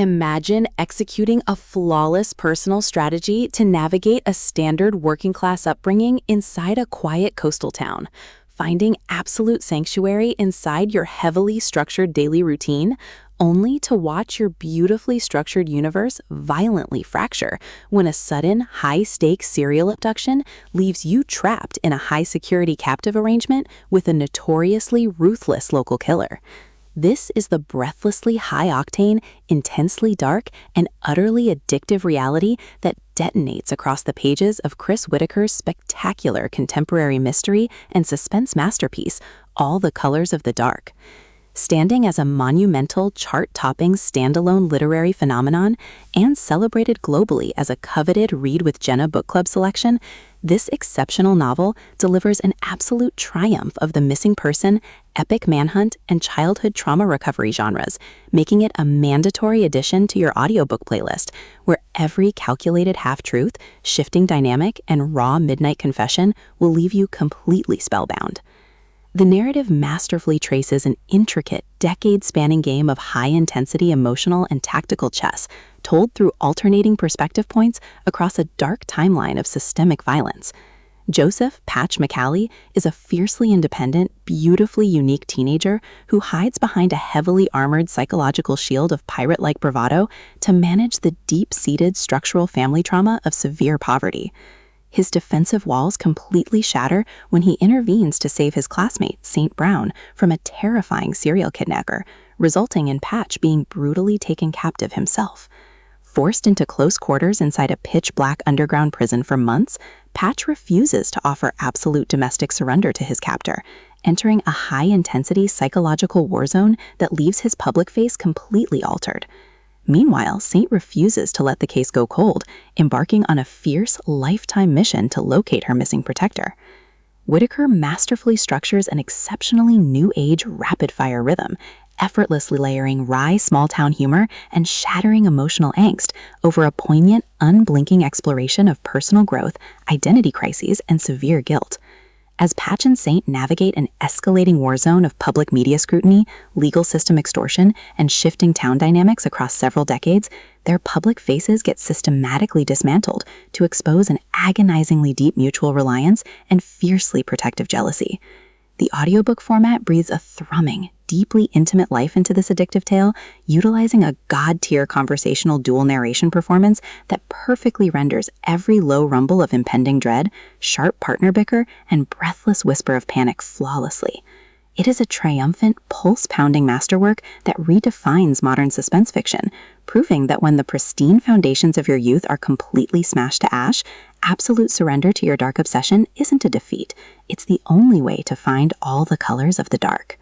Imagine executing a flawless personal strategy to navigate a standard working-class upbringing inside a quiet coastal town, finding absolute sanctuary inside your heavily structured daily routine, only to watch your beautifully structured universe violently fracture when a sudden, high-stakes serial abduction leaves you trapped in a high-security captive arrangement with a notoriously ruthless local killer. This is the breathlessly high-octane, intensely dark, and utterly addictive reality that detonates across the pages of Chris Whitaker's spectacular contemporary mystery and suspense masterpiece, All the Colors of the Dark. Standing as a monumental, chart-topping standalone literary phenomenon and celebrated globally as a coveted Read with Jenna book club selection, this exceptional novel delivers an absolute triumph of the missing person, epic manhunt, and childhood trauma recovery genres, making it a mandatory addition to your audiobook playlist, where every calculated half-truth, shifting dynamic, and raw midnight confession will leave you completely spellbound. The narrative masterfully traces an intricate, decade-spanning game of high-intensity emotional and tactical chess, told through alternating perspective points across a dark timeline of systemic violence. Joseph "Patch" Macauley is a fiercely independent, beautifully unique teenager who hides behind a heavily armored psychological shield of pirate-like bravado to manage the deep-seated structural family trauma of severe poverty. His defensive walls completely shatter when he intervenes to save his classmate, St. Brown, from a terrifying serial kidnapper, resulting in Patch being brutally taken captive himself. Forced into close quarters inside a pitch-black underground prison for months, Patch refuses to offer absolute domestic surrender to his captor, entering a high-intensity psychological war zone that leaves his public face completely altered. Meanwhile, Saint refuses to let the case go cold, embarking on a fierce, lifetime mission to locate her missing protector. Whitaker masterfully structures an exceptionally new-age rapid-fire rhythm, effortlessly layering wry small-town humor and shattering emotional angst over a poignant, unblinking exploration of personal growth, identity crises, and severe guilt. As Patch and Saint navigate an escalating war zone of public media scrutiny, legal system extortion, and shifting town dynamics across several decades, their public faces get systematically dismantled to expose an agonizingly deep mutual reliance and fiercely protective jealousy. The audiobook format breathes a thrumming, deeply intimate life into this addictive tale, utilizing a god-tier conversational dual narration performance that perfectly renders every low rumble of impending dread, sharp partner bicker, and breathless whisper of panic flawlessly. It is a triumphant, pulse-pounding masterwork that redefines modern suspense fiction, proving that when the pristine foundations of your youth are completely smashed to ash, absolute surrender to your dark obsession isn't a defeat. It's the only way to find all the colors of the dark.